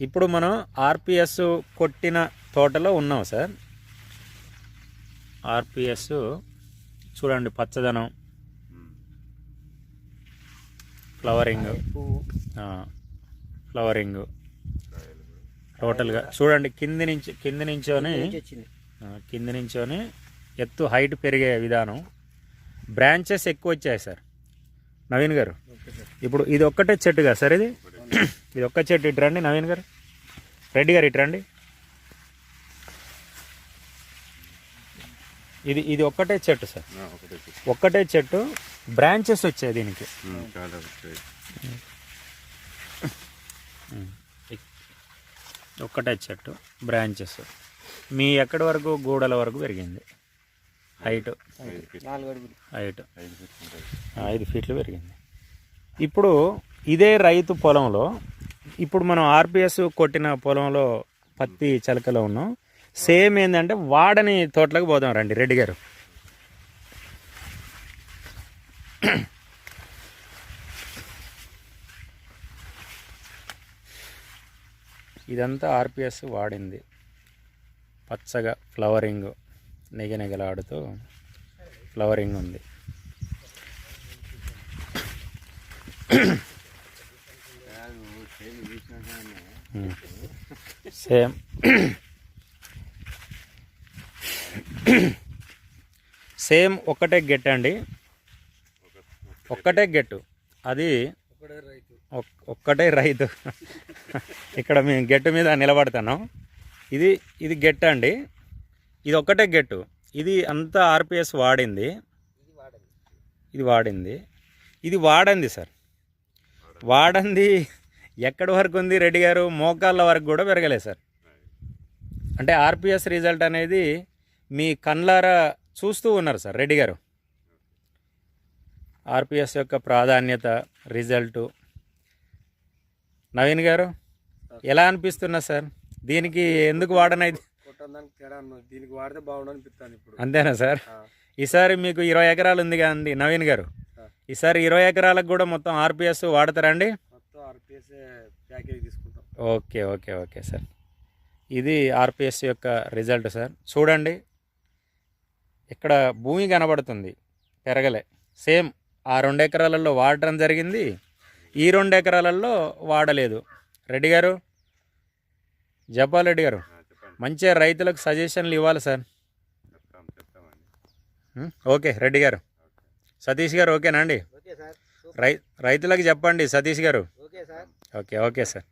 ఇప్పుడు మనం ఆర్పిఎస్ కొట్టిన తోటలో ఉన్నాం సార్. ఆర్పిఎస్ చూడండి, పచ్చదనం, ఫ్లవరింగ్ టోటల్గా చూడండి. కింది నుంచోని ఎత్తు హైట్ పెరిగే విధానం, బ్రాంచెస్ ఎక్కువ వచ్చాయి సార్. నవీన్ గారు, ఇప్పుడు ఇది ఒక్కటే చెట్టుగా సార్? ఇది ఒక్క చెట్టు. ఇటు రండి నవీన్ గారు, రెడ్డి గారు ఇటు రండి. ఇది ఒక్కటే చెట్టు సార్, ఒక్కటే చెట్టు, బ్రాంచెస్ వచ్చాయి దీనికి. ఒక్కటే చెట్టు, బ్రాంచెస్ మీ ఎక్కడి వరకు, గూడల వరకు పెరిగింది. హైట్ 5 ఫీట్లు పెరిగింది. ఇప్పుడు ఇదే రైతు పొలంలో, ఇప్పుడు మనం ఆర్పిఎస్ కొట్టిన పొలంలో పత్తి చలకలో ఉన్నాం. సేమ్ ఏంటంటే వాడని తోటలకు పోదాం రండి రెడ్డి గారు. ఇదంతా ఆర్పిఎస్ వాడింది. పచ్చగా ఫ్లవరింగ్, నెగనెగలాడుతూ ఫ్లవరింగ్ ఉంది. సేమ్ ఒక్కటే గెట్ అండి, ఒక్కటే గెట్టు. అది ఒక్కటే రైతు. ఇక్కడ మేము గెట్టు మీద నిలబడతాను. ఇది గెట్ అండి, ఇది ఒక్కటే గెట్టు. ఇది అంతా ఆర్పిఎస్ వాడింది. ఇది వాడంది సార్. వాడంది ఎక్కడి వరకు ఉంది రెడ్డి గారు? మోకాళ్ళ వరకు కూడా పెరగలేదు సార్. అంటే ఆర్పిఎస్ రిజల్ట్ అనేది మీ కళ్ళారా చూస్తూ ఉన్నారు సార్ రెడ్డి గారు. ఆర్పిఎస్ యొక్క ప్రాధాన్యత, రిజల్టు. నవీన్ గారు ఎలా అనిపిస్తున్నా సార్? దీనికి ఎందుకు వాడనైతే దీనికి వాడితే బాగుండు అనిపిస్తాను ఇప్పుడు. అంతేనా సార్? ఈసారి మీకు 20 ఎకరాలు ఉంది కదండి నవీన్ గారు, ఈసారి 20 ఎకరాలకు కూడా మొత్తం ఆర్పిఎస్ వాడతారండి? మొత్తం ఆర్పిఎస్ ప్యాకేజ్ తీసుకుంటాం. Okay sir. ఇది ఆర్పిఎస్ యొక్క రిజల్ట్ సార్. చూడండి, ఇక్కడ భూమి కనబడుతుంది, పెరగలే. సేమ్ ఆ 2 ఎకరాలలో వాడటం జరిగింది, ఈ 2 ఎకరాలలో వాడలేదు. రెడ్డి గారు చెప్పాలి. రెడ్డి గారు మంచిగా రైతులకు సజెషన్లు ఇవ్వాలి సార్. ఓకే రెడ్డి గారు. సతీష్ గారు ఓకేనా అండి? రైతులకు చెప్పండి సతీష్ గారు. Okay sir.